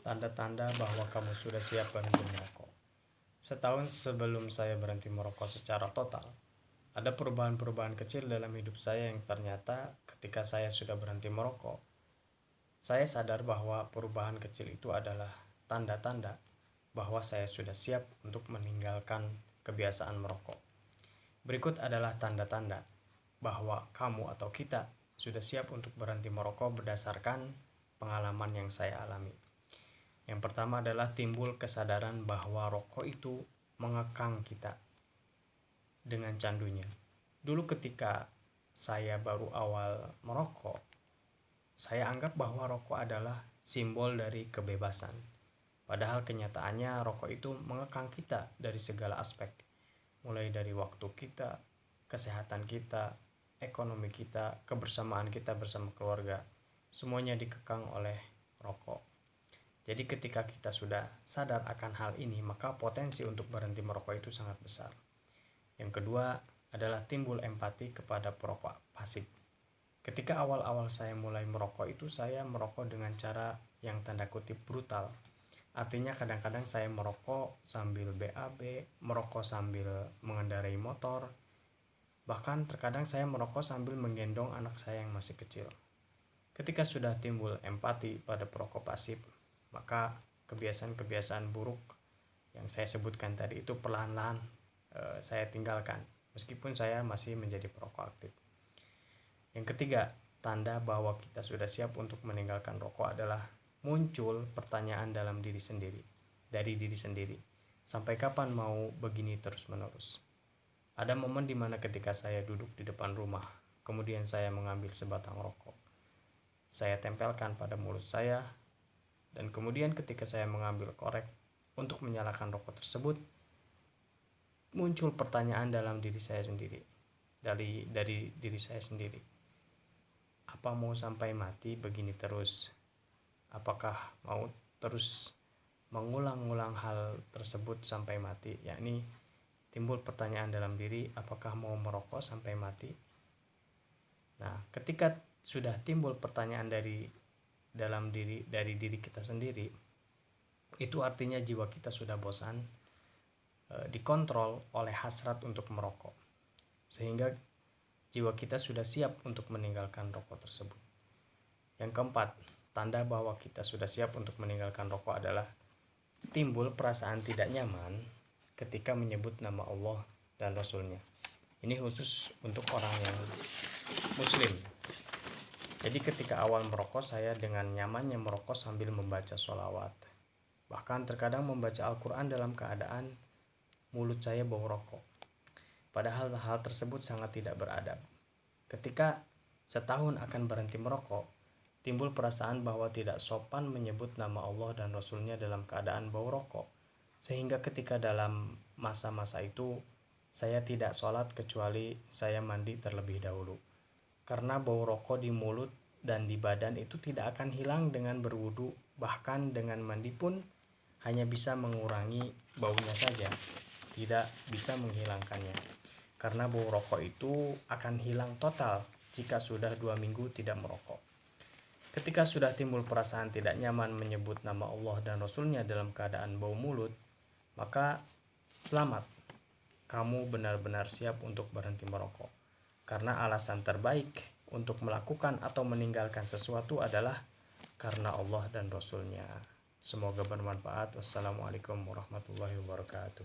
Tanda-tanda bahwa kamu sudah siap berhenti merokok. Setahun sebelum saya berhenti merokok secara total, ada perubahan-perubahan kecil dalam hidup saya yang ternyata ketika saya sudah berhenti merokok, saya sadar bahwa perubahan kecil itu adalah tanda-tanda bahwa saya sudah siap untuk meninggalkan kebiasaan merokok. Berikut adalah tanda-tanda bahwa kamu atau kita sudah siap untuk berhenti merokok berdasarkan pengalaman yang saya alami. Yang pertama adalah timbul kesadaran bahwa rokok itu mengekang kita dengan candunya. Dulu ketika saya baru awal merokok, saya anggap bahwa rokok adalah simbol dari kebebasan. Padahal kenyataannya rokok itu mengekang kita dari segala aspek. Mulai dari waktu kita, kesehatan kita, ekonomi kita, kebersamaan kita bersama keluarga. Semuanya dikekang oleh rokok. Jadi ketika kita sudah sadar akan hal ini, maka potensi untuk berhenti merokok itu sangat besar. Yang kedua adalah timbul empati kepada perokok pasif. Ketika awal-awal saya mulai merokok itu, saya merokok dengan cara yang tanda kutip brutal. Artinya kadang-kadang saya merokok sambil BAB, merokok sambil mengendarai motor. Bahkan terkadang saya merokok sambil menggendong anak saya yang masih kecil. Ketika sudah timbul empati pada perokok pasif, maka kebiasaan-kebiasaan buruk yang saya sebutkan tadi itu perlahan-lahan saya tinggalkan, meskipun saya masih menjadi perokok aktif. Yang ketiga, tanda bahwa kita sudah siap untuk meninggalkan rokok adalah muncul pertanyaan dalam diri sendiri, dari diri sendiri. Sampai kapan mau begini terus-menerus? Ada momen dimana ketika saya duduk di depan rumah, kemudian saya mengambil sebatang rokok. Saya tempelkan pada mulut saya, dan kemudian ketika saya mengambil korek untuk menyalakan rokok tersebut, muncul pertanyaan dalam diri saya sendiri, dari diri saya sendiri. Apa mau sampai mati begini terus? Apakah mau terus mengulang-ulang hal tersebut sampai mati? Yakni timbul pertanyaan dalam diri, apakah mau merokok sampai mati? Nah, ketika sudah timbul pertanyaan dari diri kita sendiri, itu artinya jiwa kita sudah bosan dikontrol oleh hasrat untuk merokok, sehingga jiwa kita sudah siap untuk meninggalkan rokok tersebut. Yang keempat, tanda bahwa kita sudah siap untuk meninggalkan rokok adalah timbul perasaan tidak nyaman ketika menyebut nama Allah dan Rasulnya. Ini khusus untuk orang yang muslim. Jadi ketika awal merokok, saya dengan nyamannya merokok sambil membaca sholawat. Bahkan terkadang membaca Al-Quran dalam keadaan mulut saya bau rokok. Padahal hal tersebut sangat tidak beradab. Ketika setahun akan berhenti merokok, timbul perasaan bahwa tidak sopan menyebut nama Allah dan Rasulnya dalam keadaan bau rokok. Sehingga ketika dalam masa-masa itu, saya tidak sholat kecuali saya mandi terlebih dahulu. Karena bau rokok di mulut dan di badan itu tidak akan hilang dengan berwudu, bahkan dengan mandi pun hanya bisa mengurangi baunya saja, tidak bisa menghilangkannya. Karena bau rokok itu akan hilang total jika sudah 2 minggu tidak merokok. Ketika sudah timbul perasaan tidak nyaman menyebut nama Allah dan Rasulnya dalam keadaan bau mulut, maka selamat, kamu benar-benar siap untuk berhenti merokok. Karena alasan terbaik untuk melakukan atau meninggalkan sesuatu adalah karena Allah dan Rasulnya. Semoga bermanfaat. Wassalamualaikum warahmatullahi wabarakatuh.